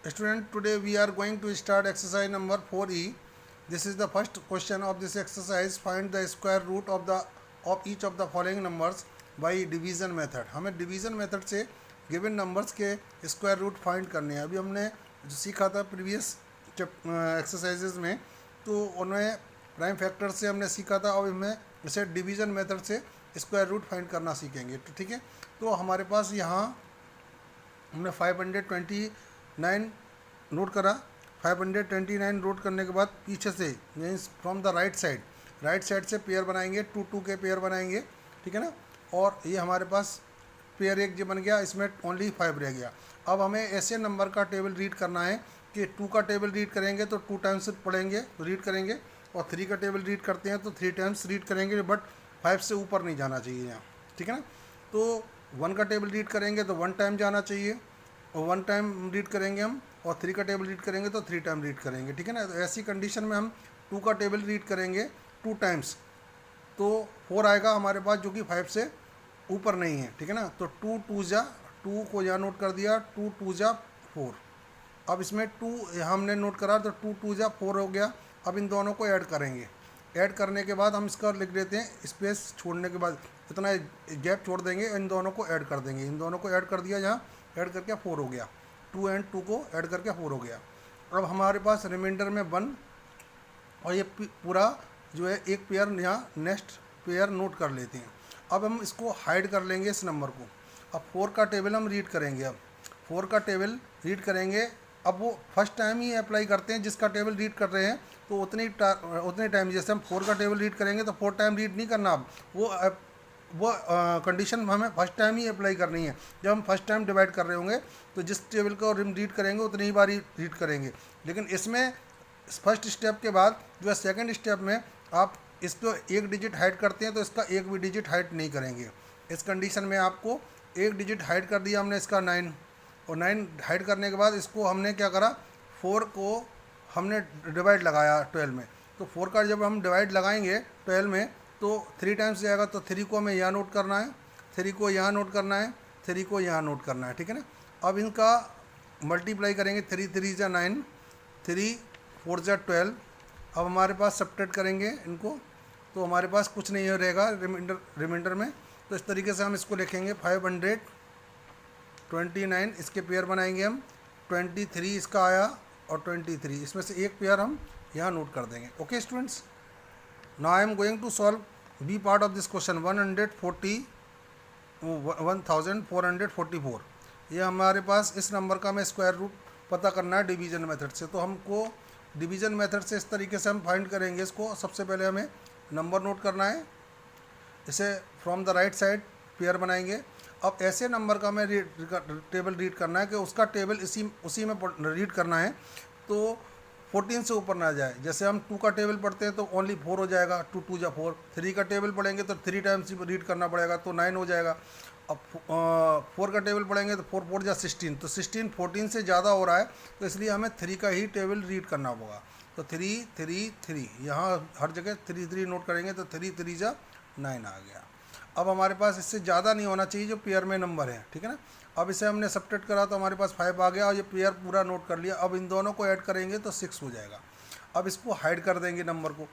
Student, today we are going to start exercise number 4E. This is the first question of this exercise. Find the square root of each of the following numbers by division method. हमें division method से given numbers के square root find करने हैं. अभी हमने जो सीखा था previous exercises में, तो उनमें प्राइम फैक्टर से हमने सीखा था. अब हमें इसे डिवीज़न मेथड से स्क्वायर रूट फाइंड करना सीखेंगे. तो ठीक है, तो हमारे पास यहाँ हमने 529 नोट करा. 529 नोट करने के बाद पीछे से means from the right side से पेयर बनाएंगे, टू के पेयर बनाएंगे. ठीक है ना, और ये हमारे पास पेयर एक जो बन गया, इसमें ओनली 5 रह गया. अब हमें ऐसे नंबर का टेबल रीड करना है कि 2 का टेबल रीड करेंगे तो 2 टाइम्स पढ़ेंगे, रीड करेंगे, और 3 का टेबल रीड करते हैं तो 3 टाइम्स रीड करेंगे, बट 5 से ऊपर नहीं जाना चाहिए यहाँ. ठीक है ना, तो 1 का टेबल रीड करेंगे तो 1 टाइम जाना चाहिए, और 1 टाइम रीड करेंगे हम, और 3 का टेबल रीड करेंगे तो 3 टाइम रीड करेंगे. ठीक है ना, तो ऐसी कंडीशन में हम 2 का टेबल रीड करेंगे 2 टाइम्स तो 4 आएगा हमारे पास, जो कि 5 से ऊपर नहीं है. ठीक है ना, तो 2 2 जा 2 को यहाँ नोट कर दिया, 2 2 जा 4. अब इसमें 2 हमने नोट करा तो 2 2 जा 4 हो गया. अब इन दोनों को ऐड करेंगे. ऐड करने के बाद हम इसका लिख देते हैं, स्पेस छोड़ने के बाद इतना गैप छोड़ देंगे, इन दोनों को ऐड कर देंगे. इन दोनों को ऐड कर दिया, यहाँ ऐड करके 4 हो गया. 2 एंड 2 को ऐड करके 4 हो गया. अब हमारे पास रिमाइंडर में 1, और ये पूरा जो है एक पेयर यहाँ नेक्स्ट पेयर नोट कर लेते हैं. अब हम इसको हाइड कर लेंगे इस नंबर को. अब 4 का टेबल हम रीड करेंगे. अब 4 का टेबल रीड करेंगे. अब वो फर्स्ट टाइम ही अप्लाई करते हैं, जिसका टेबल रीड कर रहे हैं तो उतने टाइम, जैसे हम 4 का टेबल रीड करेंगे तो 4 टाइम रीड नहीं करना. अब वो कंडीशन हमें फर्स्ट टाइम ही अप्लाई करनी है. जब हम फर्स्ट टाइम डिवाइड कर रहे होंगे तो जिस टेबल को हम रीड करेंगे उतनी ही बार रीड करेंगे. लेकिन इसमें फर्स्ट स्टेप के बाद जो है सेकेंड स्टेप में आप इसको एक डिजिट हाइड करते हैं तो इसका एक भी डिजिट हाइड नहीं करेंगे. इस कंडीशन में आपको एक डिजिट हाइड कर दिया हमने, इसका 9, और 9 हाइड करने के बाद इसको हमने क्या करा, 4 को हमने डिवाइड लगाया 12 में. तो 4 का जब हम डिवाइड लगाएंगे 12 में तो 3 टाइम्स जाएगा, तो 3 को हमें यहाँ नोट करना है, 3 को यहाँ नोट करना है, 3 को यहाँ नोट करना है. ठीक है ना, अब इनका मल्टीप्लाई करेंगे. 3 3 जा 9, 3 4 जा 12. अब हमारे पास सब्ट्रैक्ट करेंगे इनको तो हमारे पास कुछ नहीं रहेगा रिमाइंडर में. तो इस तरीके से हम इसको लिखेंगे 529, इसके पेयर बनाएंगे हम. 23 इसका आया, और 23 इसमें से एक पेयर हम यहाँ नोट कर देंगे. Okay students, now I am going to solve B part of this question. 1444. ये हमारे पास इस नंबर का हमें स्क्वायर रूट पता करना है डिवीजन मेथड से. तो हमको डिवीजन मेथड से इस तरीके से हम फाइंड करेंगे इसको. सबसे पहले हमें नंबर नोट करना है, इसे from the right side pair बनाएंगे. अब ऐसे नंबर का हमें टेबल रीड करना है कि उसका टेबल उसी में रीड करना है, तो 14 से ऊपर ना जाए. जैसे हम 2 का टेबल पढ़ते हैं तो ओनली 4 हो जाएगा, 2 2 जा 4. 3 का टेबल पढ़ेंगे तो 3 टाइम्स रीड करना पड़ेगा, तो 9 हो जाएगा. अब 4 का टेबल पढ़ेंगे तो 4 4 जा 16, तो 16 14 से ज़्यादा हो रहा है, तो इसलिए हमें 3 का ही टेबल रीड करना होगा. तो 3 3 3 यहाँ हर जगह 3 3 नोट करेंगे तो 3 3 जा 9 आ गया. अब हमारे पास इससे ज़्यादा नहीं होना चाहिए जो पेयर में नंबर है. ठीक है ना, अब इसे हमने सब्ट्रैक्ट करा तो हमारे पास 5 आ गया, और ये पेयर पूरा नोट कर लिया. अब इन दोनों को ऐड करेंगे तो 6 हो जाएगा. अब इसको हाइड कर देंगे नंबर को.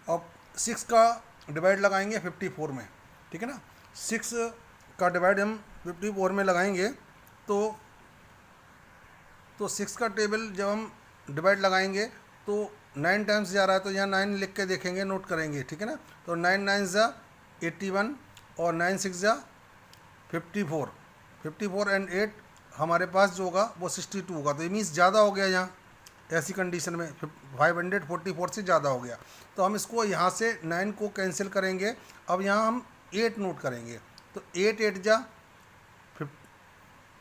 अब 6 का डिवाइड लगाएंगे 54 में. ठीक है ना, 6 का डिवाइड हम 54 में लगाएंगे तो 6 का टेबल जब हम डिवाइड लगाएंगे तो 9 टाइम्स जा रहा है, तो यहाँ 9 लिख के देखेंगे, नोट करेंगे. ठीक है ना, तो 9 9 जा 81, और 9 6 जा 54. 54 एंड 8 हमारे पास जो होगा वो 62 होगा. तो ये मीन्स ज़्यादा हो गया यहाँ. ऐसी कंडीशन में 544 से ज़्यादा हो गया, तो हम इसको यहाँ से 9 को कैंसिल करेंगे. अब यहाँ हम 8 नोट करेंगे, तो 8 8 जा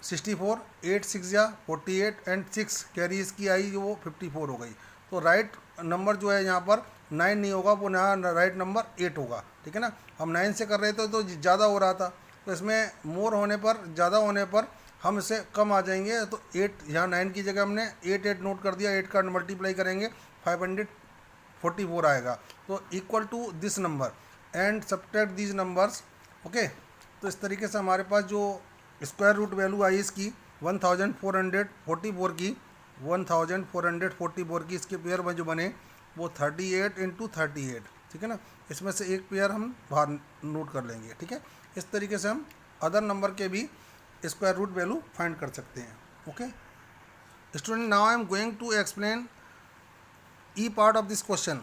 64, 8 6 जा 48, एंड 6 कैरी इसकी आई जो वो 54 हो गई. तो राइट नंबर जो है यहाँ पर 9 नहीं होगा, वो यहाँ राइट नंबर 8 होगा. ठीक है ना, हम 9 से कर रहे थे तो ज़्यादा हो रहा था, तो इसमें मोर होने पर, ज़्यादा होने पर हम इसे कम आ जाएंगे. तो 8 यहाँ 9 की जगह हमने 8 8 नोट कर दिया. 8 का मल्टीप्लाई करेंगे 544 आएगा. तो equal to this number and subtract these numbers. Okay, तो इस तरीके से हमारे पास जो स्क्वायर रूट वैल्यू आई इसकी 1444 की, 1444 की इसके पेयर में जो बने वो 38 इंटू 38, ठीक है ना। इसमें से एक पेयर हम बाहर नोट कर लेंगे, ठीक है। इस तरीके से हम अदर नंबर के भी स्क्वायर रूट वैल्यू फाइंड कर सकते हैं। Okay student, now I am going to explain E part of this question.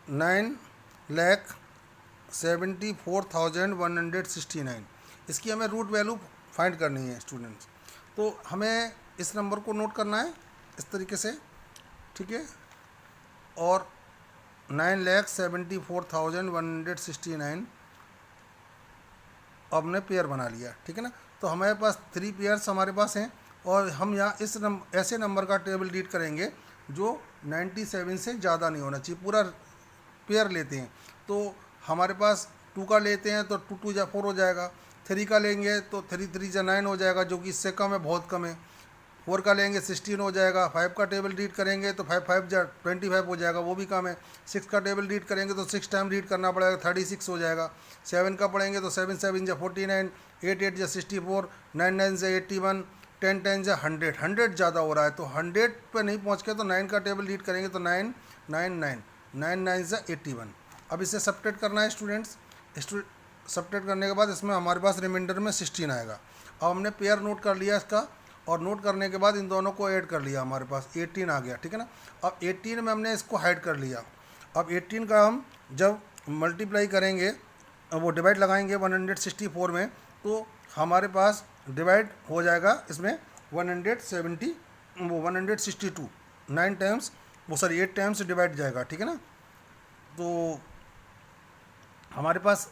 9,74,169, इसकी हमें रूट वैल्यू फाइंड करनी है स्टूडेंट्स। तो हमें इस नंबर को नोट करना है इस तरीके से, ठीक है। और 9,74,169 अब हमने पेयर बना लिया, ठीक है ना। तो हमारे पास 3 पेयर्स हमारे पास हैं और हम यहाँ ऐसे नंबर का टेबल रीड करेंगे जो 97 से ज़्यादा नहीं होना चाहिए। पूरा पेयर लेते हैं तो हमारे पास 2 का लेते हैं तो 2 2 जा 4 हो जाएगा। 3 का लेंगे तो 3 3 जा 9 हो जाएगा, जो कि इससे कम है, बहुत कम है। 4 का लेंगे 16 हो जाएगा। 5 का टेबल रीड करेंगे तो 5 5 जा 25 हो जाएगा, वो भी कम है। 6 का टेबल रीड करेंगे तो 6 टाइम रीड करना पड़ेगा, 36 हो जाएगा। 7 का पढ़ेंगे तो 7 7 जा 49, 8 8 जा 64, 9 9 जा 81, 10 10 जा 100। 100 ज़्यादा हो रहा है तो 100 पे नहीं पहुँच के तो 9 का टेबल रीड करेंगे तो 9 9 9 9 9 जा 81। अब इसे सब्ट्रैक्ट करना है स्टूडेंट्स। सब्ट्रैक्ट करने के बाद इसमें हमारे पास रिमाइंडर में 16 आएगा। अब हमने पेयर नोट कर लिया इसका, और नोट करने के बाद इन दोनों को ऐड कर लिया, हमारे पास 18 आ गया, ठीक है ना। अब 18 में हमने इसको हाइड कर लिया। अब 18 का हम जब मल्टीप्लाई करेंगे, वो डिवाइड लगाएंगे 164 में, तो हमारे पास डिवाइड हो जाएगा इसमें 162 9 टाइम्स, वो सॉरी 8 टाइम्स डिवाइड जाएगा, ठीक है ना। तो हमारे पास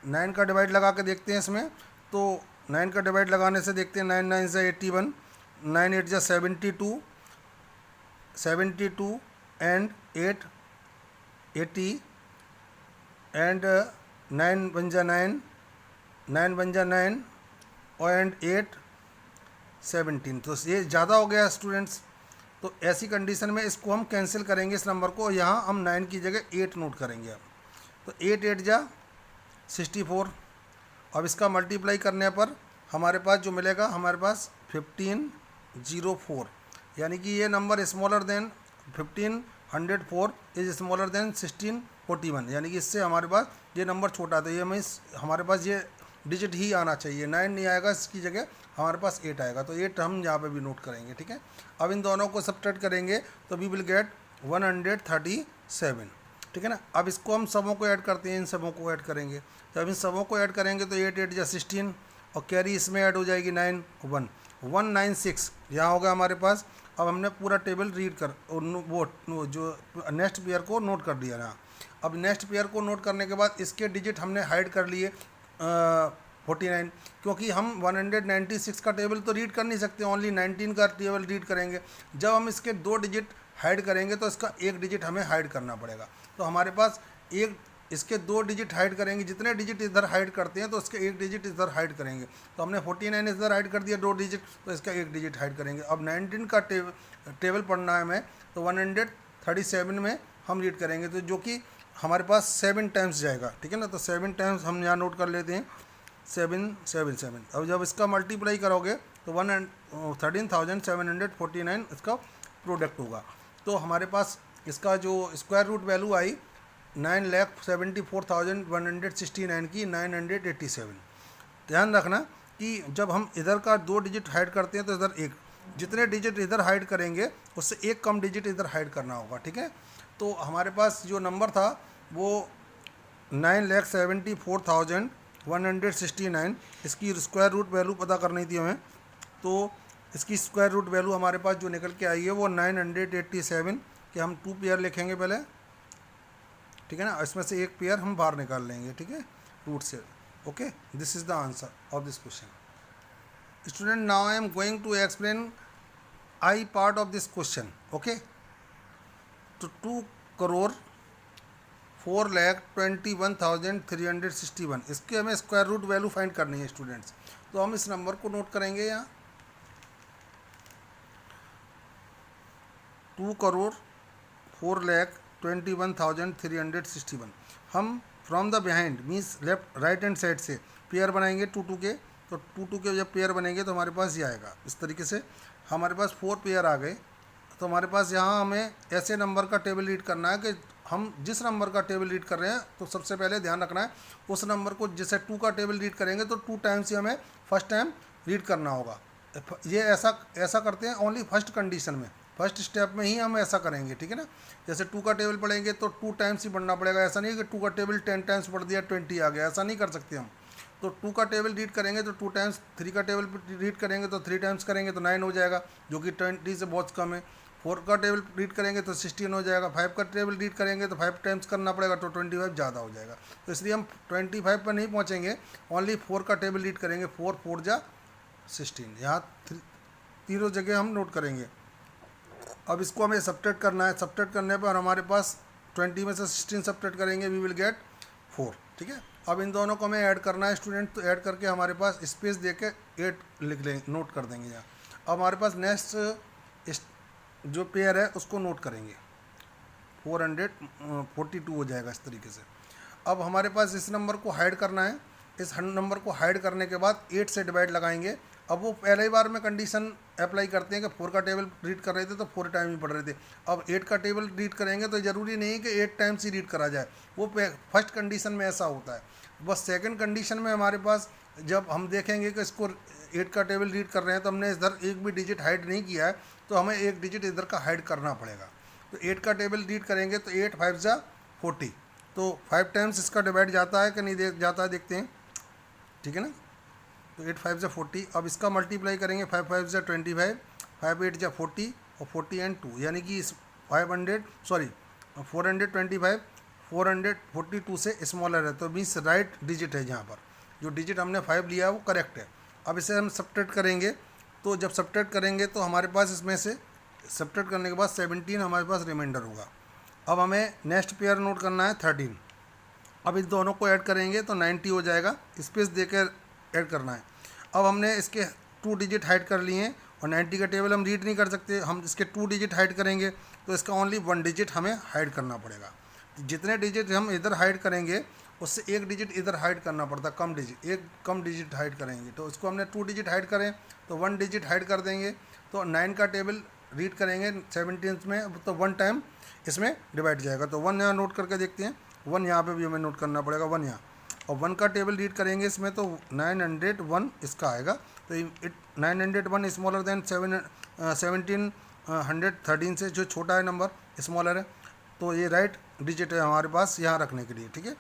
9 का डिवाइड लगा के देखते हैं इसमें। तो 9 का डिवाइड लगाने से देखते हैं 9 9 से 81, 9 8 जा 72, 72 एंड 8 80 एंड 9 बन जा 9, 9 बन जा 9 और एंड 8 17। तो ये ज़्यादा हो गया स्टूडेंट्स। तो ऐसी कंडीशन में इसको हम कैंसिल करेंगे इस नंबर को, यहाँ हम 9 की जगह 8 नोट करेंगे। अब तो 8 8 जा 64। अब इसका मल्टीप्लाई करने पर हमारे पास जो मिलेगा, हमारे पास 1504, यानी कि ये number smaller than 1504 is smaller than 1641, यानी कि इससे हमारे पास ये नंबर छोटा था। ये मीन्स हमारे पास ये डिजिट ही आना चाहिए, 9 नहीं आएगा, इसकी जगह हमारे पास 8 आएगा। तो 8 हम यहाँ पे भी नोट करेंगे, ठीक है। अब इन दोनों को सब्ट्रैक्ट करेंगे तो वी विल गेट 137, ठीक है ना। अब इसको हम सबों को ऐड करते हैं, इन सबों को ऐड करेंगे। जब इन सबों को ऐड करेंगे तो 8 8 जा 16 और कैरी इसमें ऐड हो जाएगी 9 1 196 यहाँ होगा हमारे पास। अब हमने पूरा टेबल रीड कर वो जो नेक्स्ट पेयर को नोट कर दिया ना। अब नेक्स्ट पेयर को नोट करने के बाद इसके डिजिट हमने हाइड कर लिए 49, क्योंकि हम 196 का टेबल तो रीड कर नहीं सकते, ओनली 19 का टेबल रीड करेंगे। जब हम इसके 2 डिजिट हाइड करेंगे तो इसका 1 डिजिट हमें हाइड करना पड़ेगा। तो हमारे पास इसके 2 डिजिट हाइड करेंगे, जितने डिजिट इधर हाइड करते हैं तो इसके 1 डिजिट इधर हाइड करेंगे। तो हमने 49 इधर हाइड कर दिया 2 डिजिट, तो इसका 1 डिजिट हाइड करेंगे। अब 19 का टेबल पढ़ना है हमें, तो 137 में हम रीड करेंगे, तो जो कि हमारे पास 7 टाइम्स जाएगा, ठीक है ना। तो 7 टाइम्स हम यहाँ नोट कर लेते हैं, 7 7 7। अब जब इसका मल्टीप्लाई करोगे तो 13,749 इसका प्रोडक्ट होगा। तो हमारे पास इसका जो स्क्वायर रूट वैल्यू आई 9,74,169 की 987। ध्यान रखना कि जब हम इधर का 2 डिजिट हाइड करते हैं तो इधर 1, जितने डिजिट इधर हाइड करेंगे उससे 1 कम डिजिट इधर हाइड करना होगा, ठीक है। तो हमारे पास जो नंबर था वो 9,74,169, इसकी स्क्वायर रूट वैल्यू पता करनी थी हमें। तो इसकी स्क्वायर रूट वैल्यू हमारे पास जो निकल के आई है वो 987 के हम 2 पेयर लिखेंगे पहले, ठीक है ना। इसमें से 1 पेयर हम बाहर निकाल लेंगे, ठीक है, रूट से। Okay, this is the answer of this question. Student, now I am going to explain I part of this question. Okay, तो 2,04,21,361, इसके हमें स्क्वायर रूट वैल्यू फाइंड करनी है स्टूडेंट्स। तो हम इस नंबर को नोट करेंगे यहाँ, 2,04,21,361। हम from the behind means left right hand side से पेयर बनाएंगे 2 2 के। तो 2 2 के जब पेयर बनेंगे तो हमारे पास ये आएगा इस तरीके से हमारे पास 4 पेयर आ गए। तो हमारे पास यहाँ हमें ऐसे नंबर का टेबल रीड करना है कि हम जिस नंबर का टेबल रीड कर रहे हैं तो सबसे पहले ध्यान रखना है उस नंबर को, जैसे 2 का टेबल रीड करेंगे तो 2 टाइम्स ही हमें फर्स्ट टाइम रीड करना होगा। ये ऐसा करते हैं ओनली फर्स्ट कंडीशन में, फर्स्ट स्टेप में ही हम ऐसा करेंगे, ठीक है ना। जैसे 2 का टेबल पढ़ेंगे तो 2 टाइम्स ही पढ़ना पड़ेगा, ऐसा नहीं कि 2 का टेबल 10 टाइम्स पढ़ दिया 20 आ गया, ऐसा नहीं कर सकते हम। तो 2 का टेबल रीड करेंगे तो 2 टाइम्स, 3 का टेबल रीड करेंगे तो 3 टाइम्स करेंगे तो 9 हो जाएगा, जो कि 20 से बहुत कम है। 4 का टेबल रीड करेंगे तो 16 हो जाएगा। 5 का टेबल रीड करेंगे तो 5 टाइम्स करना पड़ेगा तो 25 ज़्यादा हो जाएगा। तो इसलिए हम 25 पर नहीं पहुँचेंगे, ओनली 4 का टेबल रीड करेंगे। 4 4 जा 16, यहाँ तीनों जगह हम नोट करेंगे। अब इसको हमें सब्ट्रैक्ट करना है। सब्ट्रैक्ट करने पर हमारे पास 20 में से 16 सब्ट्रैक्ट करेंगे, वी विल गेट 4, ठीक है। अब इन दोनों को हमें ऐड करना है स्टूडेंट, तो ऐड करके हमारे पास स्पेस दे के 8 लिख लें, नोट कर देंगे यहाँ। अब हमारे पास नेक्स्ट जो पेयर है उसको नोट करेंगे, 442 हो जाएगा इस तरीके से। अब हमारे पास इस नंबर को हाइड करना है। इस नंबर को हाइड करने के बाद 8 से डिवाइड लगाएंगे। अब वो पहले ही बार में कंडीशन अप्लाई करते हैं कि 4 का टेबल रीड कर रहे थे तो 4 टाइम ही पढ़ रहे थे। अब 8 का टेबल रीड करेंगे तो ज़रूरी नहीं है कि 8 टाइम्स ही रीड करा जाए, वो फर्स्ट कंडीशन में ऐसा होता है। बस सेकंड कंडीशन में हमारे पास जब हम देखेंगे कि इसको 8 का टेबल रीड कर रहे हैं तो हमने इधर एक भी डिजिट हाइड नहीं किया है, तो हमें एक डिजिट इधर का हाइड करना पड़ेगा। तो 8 का टेबल रीड करेंगे तो 8 5 जा 40, तो 5 टाइम्स इसका डिवाइड जाता है कि नहीं जाता है, देखते हैं, ठीक है ना। तो 8 5 जा 40। अब इसका मल्टीप्लाई करेंगे, 5 5 जा 25, 5 8 जा 40 और 40 एंड 2, यानी कि इस 425 442 से स्मॉलर है, तो मीन्स राइट डिजिट है। यहाँ पर जो डिजिट हमने 5 लिया है वो करेक्ट है। अब इसे हम सब्ट्रैक्ट करेंगे, तो जब सब्ट्रैक्ट करेंगे तो हमारे पास इसमें से सब्ट्रैक्ट करने के बाद 17 हमारे पास रिमाइंडर होगा। अब हमें नेक्स्ट पेयर नोट करना है 13। अब इन दोनों को ऐड करेंगे तो 90 हो जाएगा, स्पेस देकर ऐड करना है। अब हमने इसके 2 डिजिट हाइड कर लिए हैं और 90 का टेबल हम रीड नहीं कर सकते, हम इसके 2 डिजिट हाइड करेंगे तो इसका ओनली 1 डिजिट हमें हाइड करना पड़ेगा। जितने डिजिट हम इधर हाइड करेंगे उससे एक डिजिट इधर हाइड करना पड़ता, कम डिजिट, एक कम डिजिट हाइड करेंगे। तो इसको हमने 2 डिजिट हाइड करें तो 1 डिजिट हाइड कर देंगे। तो 9 का टेबल रीड करेंगे 17 में तो 1 टाइम इसमें डिवाइड जाएगा, तो 1 यहाँ नोट करके देखते हैं। 1 यहाँ पे भी हमें नोट करना पड़ेगा, 1 यहाँ। और 1 का टेबल रीड करेंगे इसमें तो 901 इसका आएगा। तो 901 स्मॉलर देन 1713 से जो छोटा है नंबर स्मॉलर है, तो ये राइट डिजिट है हमारे पास यहाँ रखने के लिए, ठीक है।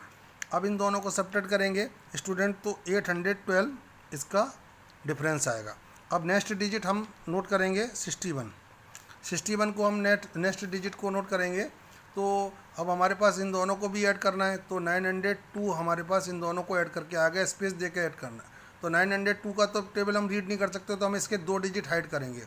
अब इन दोनों को सब्ट्रैक्ट करेंगे स्टूडेंट, तो 812 इसका डिफरेंस आएगा। अब नेक्स्ट डिजिट हम नोट करेंगे 61 को हम नेक्स्ट डिजिट को नोट करेंगे। तो अब हमारे पास इन दोनों को भी ऐड करना है, तो 902 हमारे पास इन दोनों को ऐड करके आ गया, स्पेस दे के ऐड करना है। तो 902 का तो टेबल हम रीड नहीं कर सकते, तो हम इसके 2 डिजिट हाइड करेंगे।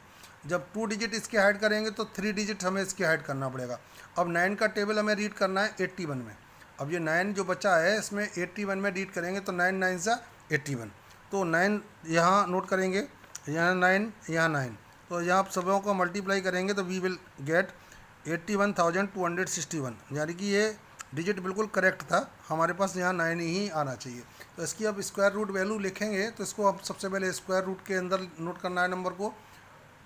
जब 2 डिजिट इसके हाइड करेंगे तो 3 डिजिट हमें इसके हाइड करना पड़ेगा। अब 9 का टेबल हमें रीड करना है 81 में। अब ये 9 जो बचा है इसमें 81 में रीड करेंगे तो 9 9 सा 81, तो 9 यहाँ नोट करेंगे, यहाँ 9 यहाँ 9, तो यहाँ आप सबों को मल्टीप्लाई करेंगे तो वी विल गेट 81,261, यानी कि ये डिजिट बिल्कुल करेक्ट था, हमारे पास यहाँ 9 ही आना चाहिए। तो इसकी अब स्क्वायर रूट वैल्यू लिखेंगे, तो इसको अब सबसे पहले स्क्वायर रूट के अंदर नोट करना है नंबर को,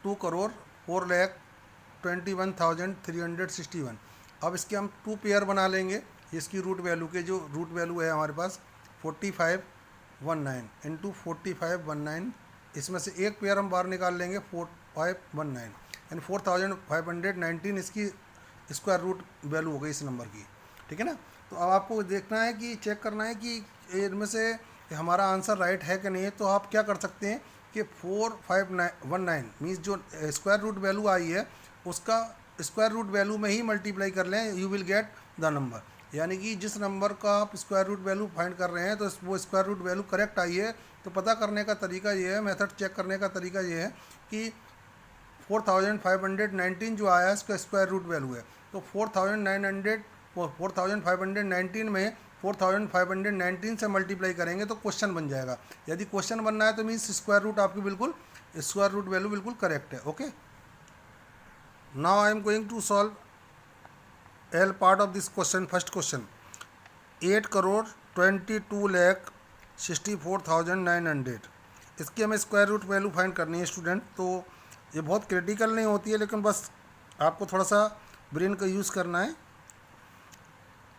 2,04,21,361। अब इसके हम 2 पेयर बना लेंगे इसकी रूट वैल्यू के, जो रूट वैल्यू है हमारे पास 4519 इंटू 4519, इसमें से एक पेयर हम बाहर निकाल लेंगे 4519, यानी 4519 इसकी स्क्वायर रूट वैल्यू हो गई इस नंबर की, ठीक है ना। तो अब आपको देखना है कि चेक करना है कि इनमें से हमारा आंसर राइट है कि नहीं है। तो आप क्या कर सकते हैं कि 4519 मीन्स जो स्क्वायर रूट वैल्यू आई है उसका स्क्वायर रूट वैल्यू में ही मल्टीप्लाई कर लें, you will get the number. यानी कि जिस नंबर का आप स्क्वायर रूट वैल्यू फाइंड कर रहे हैं तो वो स्क्वायर रूट वैल्यू करेक्ट आई है। तो पता करने का तरीका ये है, मेथड चेक करने का तरीका ये है कि 4519 जो आया है इसका स्क्वायर रूट वैल्यू है, तो 4519 में 4519 से मल्टीप्लाई करेंगे तो क्वेश्चन बन जाएगा। यदि क्वेश्चन बनना है तो मीन्स स्क्वायर रूट आपकी बिल्कुल स्क्वायर रूट वैल्यू बिल्कुल करेक्ट है। Okay, now I am going to solve L part of this question. First question, 8,22,64,900, इसकी हमें स्क्वायर रूट वैल्यू फाइंड करनी है स्टूडेंट। तो ये बहुत क्रिटिकल नहीं होती है, लेकिन बस आपको थोड़ा सा ब्रेन का यूज़ करना है।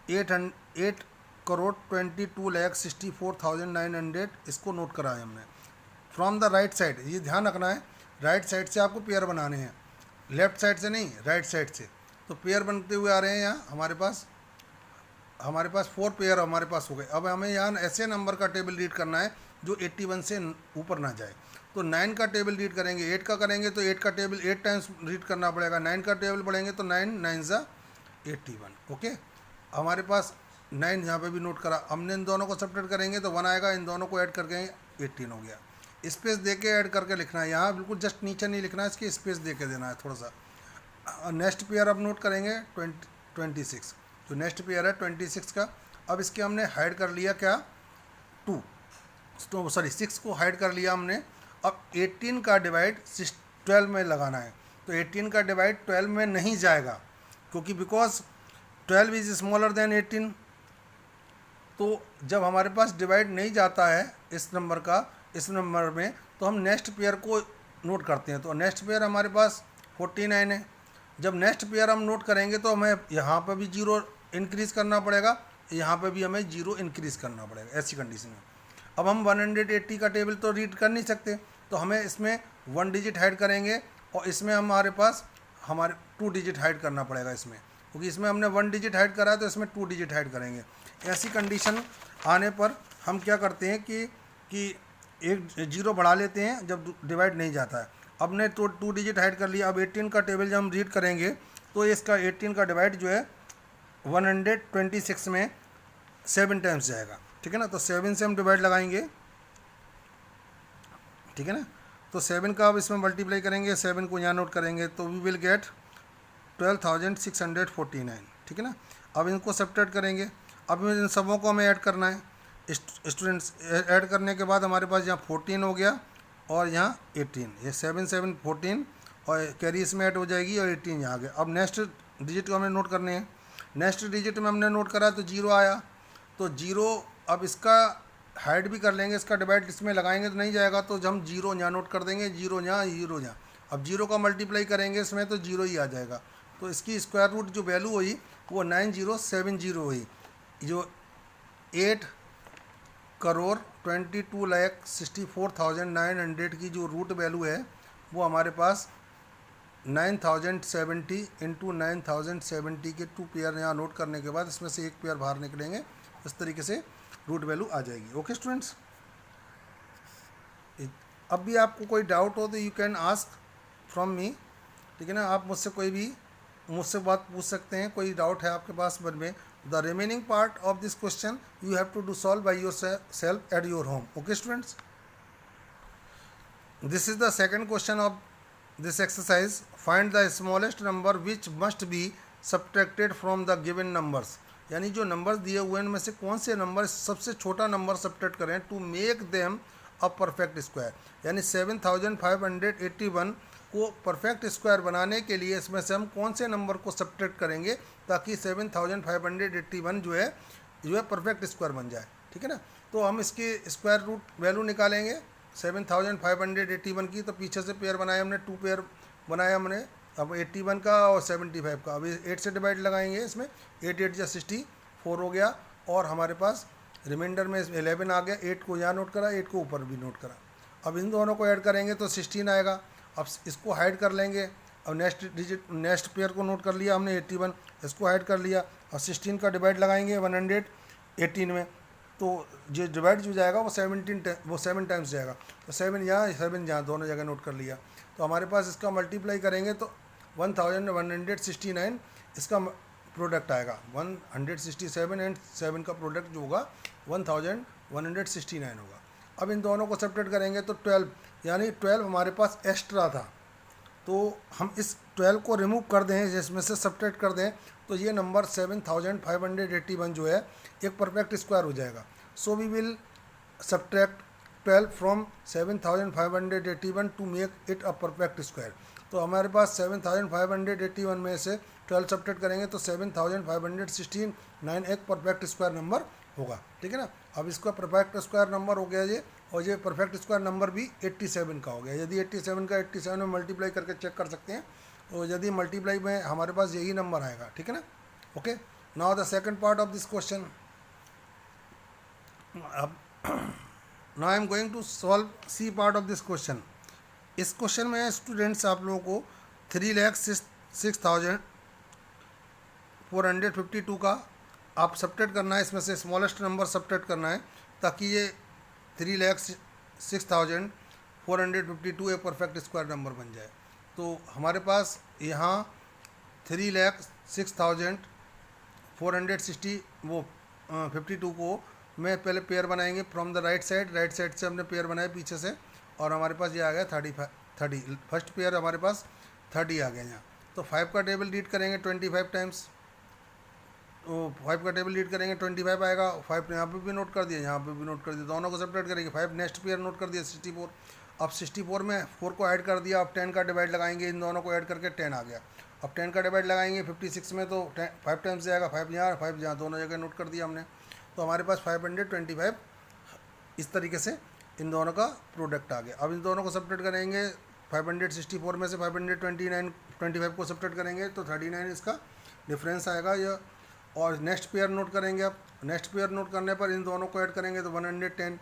8,22,64,900 इसको नोट करा है हमने। फ्रॉम द राइट साइड, ये ध्यान रखना है, राइट साइड से आपको पेयर बनाने हैं, लेफ्ट साइड से नहीं, राइट साइड से। तो पेयर बनते हुए आ रहे हैं यहाँ हमारे पास 4 पेयर हमारे पास हो गए। अब हमें यहाँ ऐसे नंबर का टेबल रीड करना है जो 81 से ऊपर ना जाए। तो 9 का टेबल रीड करेंगे, 8 का करेंगे तो 8 का टेबल 8 टाइम्स रीड करना पड़ेगा। 9 का टेबल पढ़ेंगे तो 9 9 ज़ा 81। ओके, हमारे पास 9 यहाँ पे भी नोट करा। हमने इन दोनों को सब्ट्रैक्ट करेंगे तो 1 आएगा, इन दोनों को ऐड करके 18 हो गया। स्पेस दे के ऐड करके लिखना है, यहाँ बिल्कुल जस्ट नीचे नहीं लिखना है, इसकी स्पेस दे के देना है थोड़ा सा। नेक्स्ट पेयर अब नोट करेंगे 26, तो नेक्स्ट पेयर है 26 का। अब इसके हमने हाइड कर लिया क्या, 6 को हाइड कर लिया हमने। अब 18 का डिवाइड 12 में लगाना है, तो 18 का डिवाइड 12 में नहीं जाएगा, क्योंकि बिकॉज 12 इज स्मॉलर देन 18। तो जब हमारे पास डिवाइड नहीं जाता है इस नंबर में, तो हम नेक्स्ट पेयर को नोट करते हैं। तो नेक्स्ट पेयर हमारे पास 49 है। जब नेक्स्ट पेयर हम नोट करेंगे तो हमें यहाँ पर भी 0 इंक्रीज़ करना पड़ेगा, यहाँ पे भी हमें 0 इंक्रीज़ करना पड़ेगा, ऐसी कंडीशन में। अब हम 180 का टेबल तो रीड कर नहीं सकते, तो हमें इसमें 1 डिजिट हाइड करेंगे, और इसमें हमारे 2 डिजिट हाइड करना पड़ेगा इसमें, क्योंकि इसमें हमने 1 डिजिट हाइड करा है तो इसमें 2 डिजिट हाइड करेंगे। ऐसी कंडीशन आने पर हम क्या करते हैं कि एक 0 बढ़ा लेते हैं जब डिवाइड नहीं जाता है। अब ने तो 2 डिजिट हाइड कर लिया। अब 18 का टेबल जब हम रीड करेंगे तो इसका 18 का डिवाइड जो है 126 में 7 टाइम्स जाएगा, ठीक है ना। तो 7 से हम डिवाइड लगाएंगे, ठीक है ना। तो 7 का अब इसमें मल्टीप्लाई करेंगे, 7 को यहाँ नोट करेंगे, तो वी विल गेट 12,649, ठीक है ना। अब इनको सब्ट्रैक्ट करेंगे। अब इन सबों को हमें ऐड करना है, स्टूडेंट्स। ऐड करने के बाद हमारे पास यहाँ 14 हो गया और यहाँ 18, ये 7 7 14 और कैरी इसमें ऐड हो जाएगी और 18 यहाँ आ गया। अब नेक्स्ट डिजिट को हमें नोट करने हैं। नेक्स्ट डिजिट में हमने नोट करा तो 0 आया, तो 0 अब इसका हाइड भी कर लेंगे, इसका डिवाइड इसमें लगाएंगे तो नहीं जाएगा, तो हम 0 यहाँ नोट कर देंगे, 0 यहाँ 0 यहाँ। अब 0 का मल्टीप्लाई करेंगे इसमें तो 0 ही आ जाएगा। तो इसकी स्क्वायर रूट जो वैल्यू हुई वो 9070 हुई, जो 8,22,64,900 की जो रूट वैल्यू है वो हमारे पास 9070 इंटू 9070 के 2 पेयर यहाँ नोट करने के बाद इसमें से एक पेयर बाहर निकलेंगे, इस तरीके से रूट वैल्यू आ जाएगी। ओके स्टूडेंट्स, अब भी आपको कोई डाउट हो तो you can ask from me, ठीक है ना। आप मुझसे बात पूछ सकते हैं, कोई डाउट है आपके पास मन में। The remaining part of this question you have to do solve by yourself at your home. Okay students, this is the second question of this exercise. Find the smallest number which must be subtracted from the given numbers. यानी जो numbers दिए हुए हैं उनमें से कौन से number सबसे छोटा नंबर सब्ट्रैक्ट करें to make them a perfect square. यानी 7581 को परफेक्ट स्क्वायर बनाने के लिए इसमें से हम कौन से नंबर को सब्ट्रैक्ट करेंगे ताकि 7581 जो है परफेक्ट स्क्वायर बन जाए, ठीक है ना। तो हम इसकी स्क्वायर रूट वैल्यू निकालेंगे 7581 की। तो पीछे से पेयर बनाए हमने, 2 पेयर बनाया हमने, अब 81 का और 75 का। अभी 8 से डिवाइड लगाएंगे, इसमें 8 8 या 64 हो गया, और हमारे पास रिमाइंडर में 11 आ गया। 8 को यहाँ नोट करा, 8 को ऊपर भी नोट करा। अब इन दोनों को ऐड करेंगे तो 16 आएगा। अब इसको हाइड कर लेंगे। अब नेक्स्ट पेयर को नोट कर लिया हमने 81, इसको हाइड कर लिया, और 16 का डिवाइड लगाएंगे 118 में, तो जो डिवाइड जो जाएगा वो 7 टाइम्स जाएगा। तो 7 यहाँ दोनों जगह नोट कर लिया। तो हमारे पास इसका मल्टीप्लाई करेंगे तो 1169 इसका प्रोडक्ट आएगा। 167 एंड 7 का प्रोडक्ट जो होगा 1169 होगा। अब इन दोनों को सब्ट्रैक्ट करेंगे तो 12, यानी 12 हमारे पास एक्स्ट्रा था, तो हम इस 12 को रिमूव कर दें, जिसमें से सब्ट्रैक्ट कर दें, तो ये नंबर 7581 जो है एक परफेक्ट स्क्वायर हो जाएगा। So we will subtract 12 from 7581 to make it a perfect square. तो हमारे पास 7581 में से 12 सब्ट्रैक्ट करेंगे तो 7569 एक परफेक्ट स्क्वायर नंबर होगा, ठीक है ना। अब इसका परफेक्ट स्क्वायर नंबर हो गया ये, और ये परफेक्ट स्क्वायर नंबर भी 87 का हो गया। यदि 87 का 87 में मल्टीप्लाई करके चेक कर सकते हैं, तो यदि मल्टीप्लाई में हमारे पास यही नंबर आएगा, ठीक है ना। Okay, now the second part of this question. अब now I am going to solve C part of this question. इस क्वेश्चन में स्टूडेंट्स आप लोगों को 3,06,452 का आप सब्ट्रैक्ट करना है, इसमें से स्मॉलेस्ट नंबर सब्ट्रैक्ट करना है, ताकि ये 3,06,452 एक परफेक्ट स्क्वायर नंबर बन जाए। तो हमारे पास यहाँ 3,06,460 वो 52 को मैं पहले पेयर बनाएंगे फ्रॉम द राइट साइड से हमने पेयर बनाए पीछे से, और हमारे पास ये आ गया 30 फर्स्ट पेयर हमारे पास 30 आ गया यहाँ। तो 5 का टेबल रीड करेंगे 25 टाइम्स, तो 5 का टेबल रीड करेंगे 25 आएगा। 5 यहाँ पे भी नोट कर दिया, यहाँ पे भी नोट कर दिया, दोनों को सेपरेट करेंगे। 5 नेक्स्ट पेयर नोट कर दिया 64। अब 64 में 4 को ऐड कर दिया, अब 10 का डिवाइड लगाएंगे, इन दोनों को ऐड करके 10 आ गया। अब 10 का डिवाइड लगाएंगे 56 में, तो 5 टाइम्स जाएगा, 5 यहाँ 5 यहाँ, दोनों जगह नोट कर दिया हमने। तो हमारे पास 525 इस तरीके से इन दोनों का प्रोडक्ट आ गया। अब इन दोनों को सब्ट्रैक्ट करेंगे, 564 में से 525 को सब्ट्रैक्ट करेंगे तो 39 इसका डिफरेंस आएगा यह। और नेक्स्ट पेयर नोट करेंगे। अब नेक्स्ट पेयर नोट करने पर इन दोनों को ऐड करेंगे तो 110।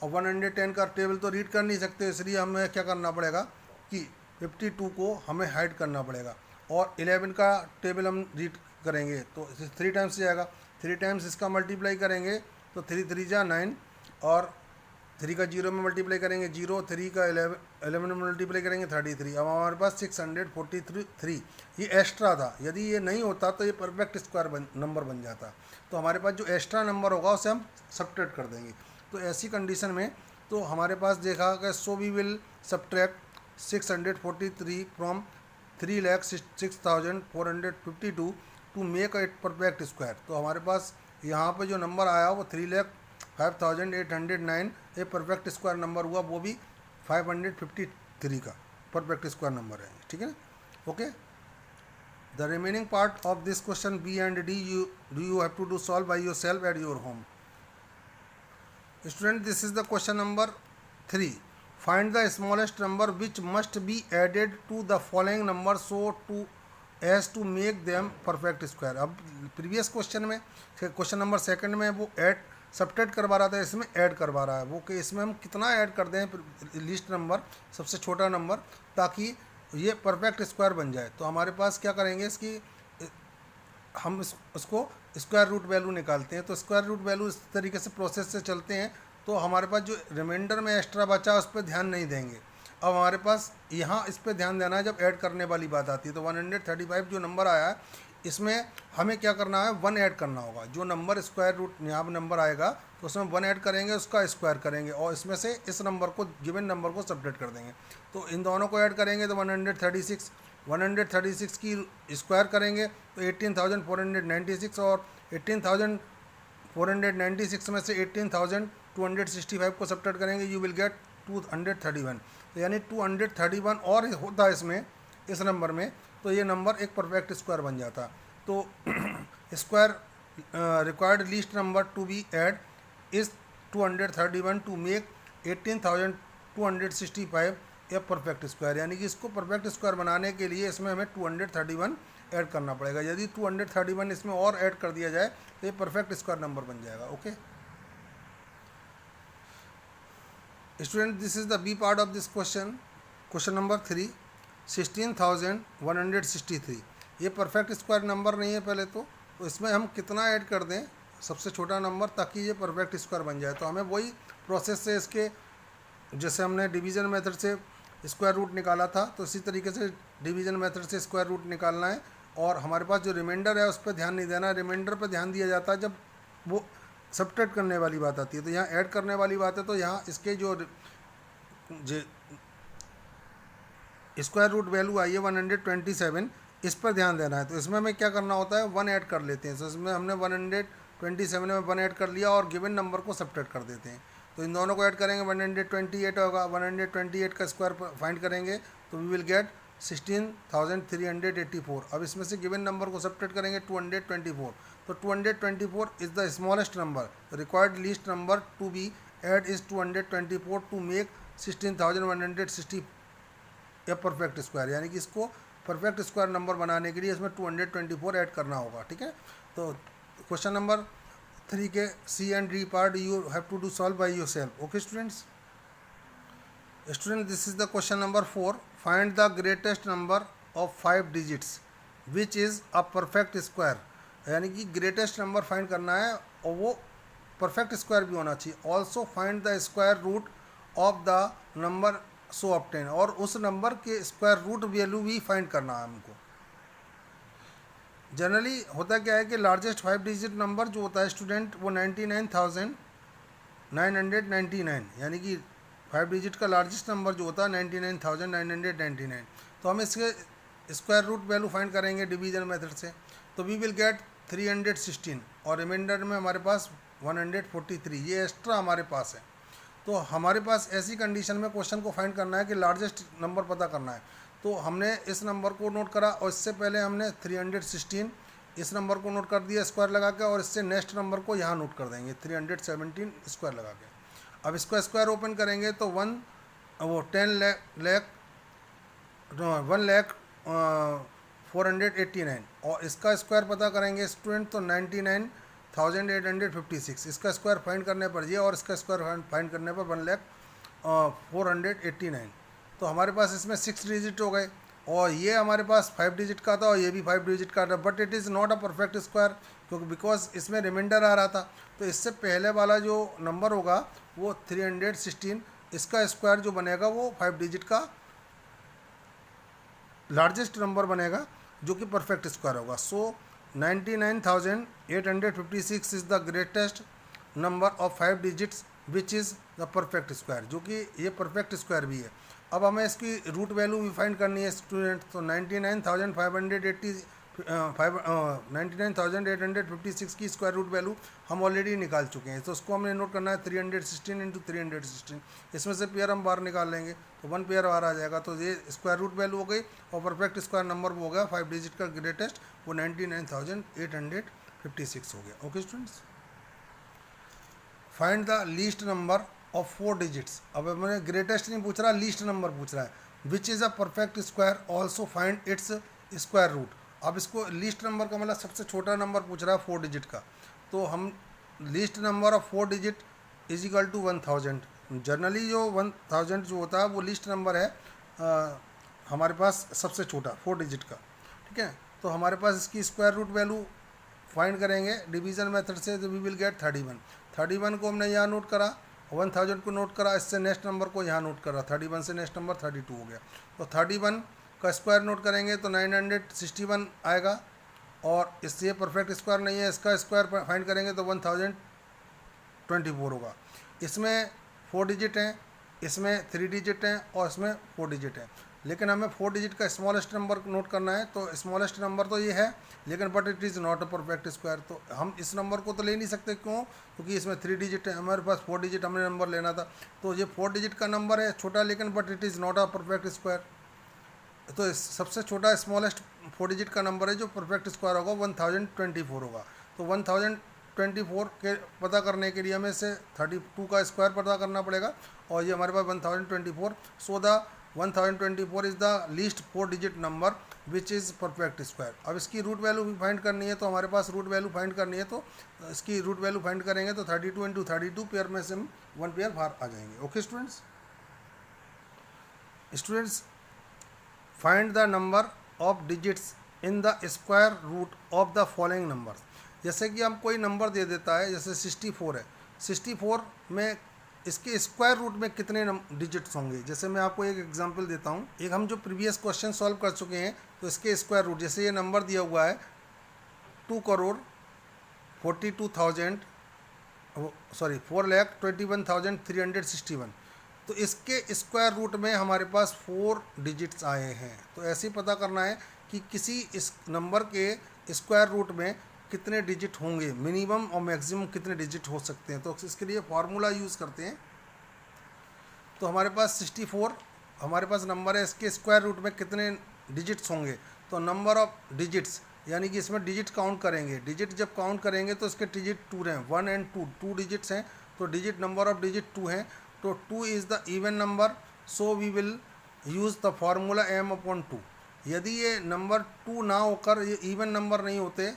और 110 का टेबल तो रीड कर नहीं सकते, इसलिए हमें क्या करना पड़ेगा कि 52 को हमें हाइड करना पड़ेगा। और 11 का टेबल हम रीड करेंगे तो 3 टाइम्स जाएगा, 3 टाइम्स इसका मल्टीप्लाई करेंगे तो 3 3 जा 9, और 3 का 0 में मल्टीप्लाई करेंगे 0, 3 का 11 में मल्टीप्लाई करेंगे 33। अब हमारे पास 643 ये एक्स्ट्रा था, यदि ये नहीं होता तो ये परफेक्ट स्क्वायर नंबर बन जाता। तो हमारे पास जो एक्स्ट्रा नंबर होगा उसे हम सब्ट्रैक्ट कर देंगे। तो ऐसी कंडीशन में तो हमारे पास देखा कि so we will subtract 643 from 3,06,452 to make it perfect square. तो हमारे पास यहाँ पे जो नंबर आया वो 3,05,809 ये परफेक्ट स्क्वायर नंबर हुआ, वो भी 553 का परफेक्ट स्क्वायर नंबर है, ठीक है ना। Okay, the remaining part of this question B and D you have to do solve by yourself at your home. Student, this is the question number 3। Find the smallest number which must be added to the following number so to as to make them perfect square. अब previous question में question number 2 में वो add subtract करवा रहा था, इसमें add करवा रहा है वो कि इसमें हम कितना ऐड कर दें लीस्ट नंबर, सबसे छोटा नंबर, ताकि ये परफेक्ट स्क्वायर बन जाए। तो हमारे पास क्या करेंगे, इसकी हम उसको स्क्वायर रूट वैल्यू निकालते हैं। तो स्क्वायर रूट वैल्यू इस तरीके से प्रोसेस से चलते हैं। तो हमारे पास जो रिमाइंडर में एक्स्ट्रा बचा उस पर ध्यान नहीं देंगे। अब हमारे पास यहाँ इस पर ध्यान देना है जब ऐड करने वाली बात आती है। तो 135 जो नंबर आया है इसमें हमें क्या करना है, 1 ऐड करना होगा। जो नंबर स्क्वायर रूट यहाँ पर नंबर आएगा तो उसमें 1 ऐड करेंगे, उसका स्क्वायर करेंगे और इसमें से इस नंबर को गिवन नंबर को सब्ट्रैक्ट कर देंगे। तो इन दोनों को ऐड करेंगे तो 136 की स्क्वायर करेंगे तो 18,496, और 18,496 में से 18,265 को सब्ट्रैक्ट करेंगे, यू विल गेट 231। तो यानी 231 और होता है इसमें इस नंबर में, तो ये नंबर एक परफेक्ट स्क्वायर बन जाता। तो square required least number to be add is 231 to make 18,265 a perfect square. यानी कि इसको परफेक्ट स्क्वायर बनाने के लिए इसमें हमें 231 ऐड करना पड़ेगा। यदि 231 इसमें और ऐड कर दिया जाए तो ये परफेक्ट स्क्वायर नंबर बन जाएगा। Okay student, this is the B part of this question. Question number 3, 16,163 ये परफेक्ट स्क्वायर नंबर नहीं है पहले तो इसमें हम कितना ऐड कर दें सबसे छोटा नंबर, ताकि ये परफेक्ट स्क्वायर बन जाए। तो हमें वही प्रोसेस से इसके, जैसे हमने डिवीज़न मेथड से स्क्वायर रूट निकाला था, तो इसी तरीके से डिवीज़न मेथड से स्क्वायर रूट निकालना है। और हमारे पास जो रिमाइंडर है उस पर ध्यान नहीं देना, रिमाइंडर पर ध्यान दिया जाता है जब वो सब्ट्रैक्ट करने वाली बात आती है। तो यहाँ ऐड करने वाली बात है, तो यहाँ इसके जो स्क्वायर रूट वैल्यू आई है 127, इस पर ध्यान देना है। तो इसमें हमें क्या करना होता है, 1 ऐड कर लेते हैं। तो इसमें हमने 127 में 1 ऐड कर लिया और गिवन नंबर को सब्ट्रैक्ट कर देते हैं। तो इन दोनों को ऐड करेंगे 128 होगा। 128 का स्क्वायर फाइंड करेंगे तो वी विल गेट 16,384। अब इसमें से गिवन नंबर को सब्ट्रैक्ट करेंगे 224। तो 224 is the smallest number, required least number to be add is 224 to make 16,160 a perfect square, यानी कि इसको परफेक्ट स्क्वायर नंबर बनाने के लिए इसमें 224 ऐड करना होगा। ठीक है, तो क्वेश्चन नंबर 3 के C and D part you have to do solve by yourself. Okay students, this is the question number 4। Find the greatest number of 5 digits which is a perfect square, यानी कि greatest number find करना है और वो perfect square भी होना चाहिए। Also find the square root of the number so obtain, और उस नंबर के स्क्वायर रूट वैल्यू भी फाइंड करना है हमको। जनरली होता क्या है कि लार्जेस्ट 5 डिजिट नंबर जो होता है स्टूडेंट वो 99,999, यानी कि 5 डिजिट का लार्जेस्ट नंबर जो होता है 99,999। तो हम इसके स्क्वायर रूट वैल्यू फाइंड करेंगे डिवीजन मेथड से, तो वी विल गेट 316 और रिमाइंडर में हमारे पास 143, ये एक्स्ट्रा हमारे पास है। तो हमारे पास ऐसी कंडीशन में क्वेश्चन को फाइंड करना है कि लार्जेस्ट नंबर पता करना है। तो हमने इस नंबर को नोट करा और इससे पहले हमने 316 इस नंबर को नोट कर दिया स्क्वायर लगा के, और इससे नेक्स्ट नंबर को यहाँ नोट कर देंगे 317 स्क्वायर लगा के। अब इसको स्क्वायर ओपन करेंगे तो 1,489 और इसका स्क्वायर पता करेंगे स्टूडेंट तो 99,856। इसका स्क्वायर फाइंड करने पर ये और इसका स्क्वायर फाइंड करने पर 1,04,89। तो हमारे पास इसमें 6 डिजिट हो गए, और ये हमारे पास 5 डिजिट का था और ये भी 5 डिजिट का था, but it is not a perfect square क्योंकि बिकॉज इसमें रिमाइंडर आ रहा था। तो इससे पहले वाला जो नंबर होगा वो 316, इसका स्क्वायर जो बनेगा वो 5 डिजिट का लार्जेस्ट नंबर बनेगा जो कि परफेक्ट स्क्वायर होगा। सो 99,856 is the greatest number of 5 digits which is the perfect square, जो कि ये परफेक्ट स्क्वायर भी है। अब हमें इसकी रूट वैल्यू भी फाइंड करनी है स्टूडेंट, तो 99,856 की स्क्वायर रूट वैल्यू हम ऑलरेडी निकाल चुके हैं, तो उसको हमने नोट करना है 316 इंटू 316। इसमें से पेयर हम बाहर निकाल लेंगे तो 1 पेयर बाहर आ जाएगा, तो ये स्क्वायर रूट वैल्यू हो गई और परफेक्ट स्क्वायर नंबर वो हो गया 5 डिजिट का ग्रेटेस्ट, वो 99,856 हो गया। Okay students, find the least number of 4 digits. अब मैंने ग्रेटेस्ट नहीं पूछ रहा, लीस्ट नंबर पूछ रहा है। Which is a perfect square, also find its square root. अब इसको लीस्ट नंबर का मतलब सबसे छोटा नंबर पूछ रहा है 4 डिजिट का, तो हम least number of 4 digit is equal to 1000। Generally जो 1000 जो होता है वो लीस्ट नंबर है हमारे पास सबसे छोटा 4 डिजिट का। ठीक है, तो हमारे पास इसकी स्क्वायर रूट वैल्यू फाइंड करेंगे डिवीज़न मेथड से, तो वी विल गेट 31। 31 को हमने यहाँ नोट करा, 1000 को नोट करा, इससे नेक्स्ट नंबर को यहाँ नोट करा, 31 से नेक्स्ट नंबर 32 हो गया। तो 31 का स्क्वायर नोट करेंगे तो 961 आएगा, और इससे परफेक्ट स्क्वायर नहीं है, इसका स्क्वायर फाइंड करेंगे तो 1024 होगा। इसमें 4 डिजिट हैं, इसमें 3 डिजिट हैं और इसमें 4 डिजिट हैं, लेकिन हमें 4 डिजिट का स्मॉलेस्ट नंबर नोट करना है। तो स्मॉलेस्ट नंबर तो ये है, लेकिन but it is not a perfect square. तो हम इस नंबर को तो ले नहीं सकते, क्यों? क्योंकि इसमें 3 डिजिट है, हमारे पास 4 डिजिट हमने नंबर लेना था। तो ये 4 डिजिट का नंबर है छोटा, लेकिन but it is not a perfect square. तो सबसे छोटा स्मॉलेस्ट 4 डिजिट का नंबर है जो परफेक्ट स्क्वायर होगा 1024 होगा। तो 1024 के पता करने के लिए हमें से 32 का स्क्वायर पता करना पड़ेगा, और ये हमारे पास 1024। So the 1024 is the least 4 digit number which is perfect square. अब इसकी रूट वैल्यू भी फाइंड करनी है, तो हमारे पास रूट वैल्यू फाइंड करनी है, तो इसकी रूट वैल्यू फाइंड करेंगे तो 32 इंटू 32 पेयर में से हम 1 पेयर बाहर आ जाएंगे। Okay students, find the number of digits in the square root of the following number. जैसे कि हम कोई नंबर दे देता है, जैसे 64 है, 64 में इसके स्क्वायर रूट में कितने डिजिट्स होंगे। जैसे मैं आपको एक एग्जांपल देता हूँ, एक हम जो प्रीवियस क्वेश्चन सॉल्व कर चुके हैं, तो इसके स्क्वायर रूट, जैसे ये नंबर दिया हुआ है 4,21,361, तो इसके स्क्वायर रूट में हमारे पास 4 डिजिट्स आए हैं। तो ऐसे ही पता करना है कि किसी इस नंबर के स्क्वायर रूट में कितने डिजिट होंगे, मिनिमम और मैक्सिमम कितने डिजिट हो सकते हैं। तो इसके लिए फार्मूला यूज़ करते हैं। तो हमारे पास 64 हमारे पास नंबर है, इसके स्क्वायर रूट में कितने डिजिट्स होंगे। तो नंबर ऑफ डिजिट्स, यानी कि इसमें डिजिट काउंट करेंगे। डिजिट जब काउंट करेंगे तो इसके डिजिट 2 हैं, 1 और 2 डिजिट्स हैं। तो तो डिजिट नंबर ऑफ डिजिट 2 है, तो 2 is the even number, so we will use the formula m upon 2। यदि ये नंबर 2 ना होकर ये इवन नंबर नहीं होते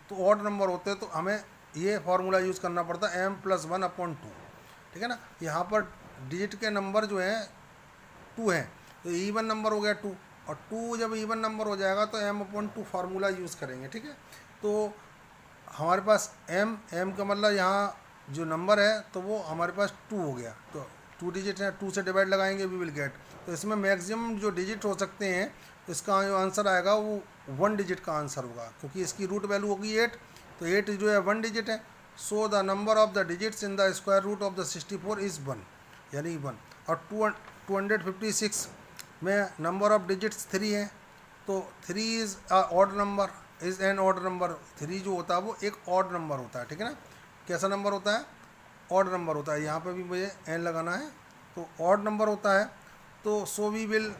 तो ऑड नंबर होते, तो हमें ये फार्मूला यूज़ करना पड़ता m प्लस 1 अपॉन 2, ठीक है ना। यहाँ पर डिजिट के नंबर जो हैं 2 हैं, तो इवन नंबर हो गया 2, और 2 जब इवन नंबर हो जाएगा तो m अपॉन 2 फार्मूला यूज़ करेंगे, ठीक है। तो हमारे पास m का मतलब यहाँ जो नंबर है तो वो हमारे पास 2 हो गया, तो 2 डिजिट है, 2 से डिवाइड लगाएंगे वी विल गेट। तो इसमें मैक्सिमम जो डिजिट हो सकते हैं, इसका जो आंसर आएगा वो 1 डिजिट का आंसर होगा, क्योंकि इसकी रूट वैल्यू होगी 8, तो 8 जो है 1 डिजिट है। So the number of the digits in the square root of the 64 is 1, यानी 1। और 256 में नंबर ऑफ डिजिट्स 3 है, तो 3 is odd number, is an odd number. 3 जो होता है वो एक ऑड नंबर होता है, ठीक है ना। कैसा नंबर होता है? ऑड नंबर होता है। यहाँ पे भी मुझे एन लगाना है, तो ऑड नंबर होता है। तो so we will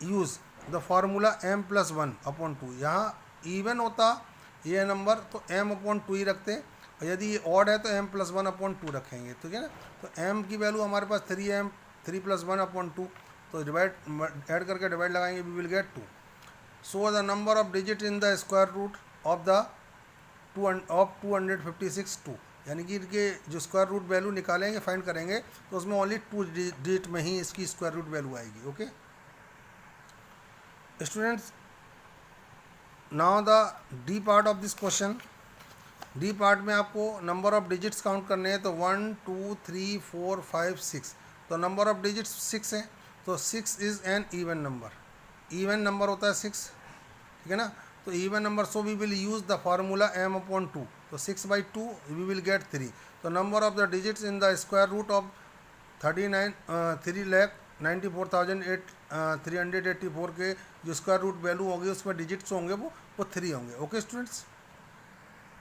use the formula m plus 1 upon 2। यहाँ इवन होता ये नंबर तो m अपॉन 2 ही रखते, और यदि ये ऑड है तो m प्लस 1 अपॉन 2 रखेंगे, ठीक है ना। तो m की वैल्यू हमारे पास 3 है, 3 प्लस 1 अपॉन 2, तो डिवाइड ऐड करके डिवाइड लगाएंगे, we will get 2। So the number of digit in the square root of the 256 2, यानी कि इनके जो स्क्वायर रूट वैल्यू निकालेंगे, फाइंड करेंगे, तो उसमें ओनली 2 डिजिट में ही इसकी स्क्वायर रूट वैल्यू आएगी। Okay students, now the D part of this question. D part में आपको नंबर ऑफ डिजिट्स काउंट करने हैं, तो 1 2 3 4 5 6, तो नंबर ऑफ डिजिट्स 6 हैं, तो 6 is an even number. Even number होता है 6, ठीक है ना। तो even number, so we will use the formula m upon 2, तो 6/2 वी विल गेट 3। तो number of the digits in the square root of 3,94,384 के जो स्क्वायर रूट वैल्यू होगी उसमें डिजिट्स होंगे वो 3 होंगे। Okay students.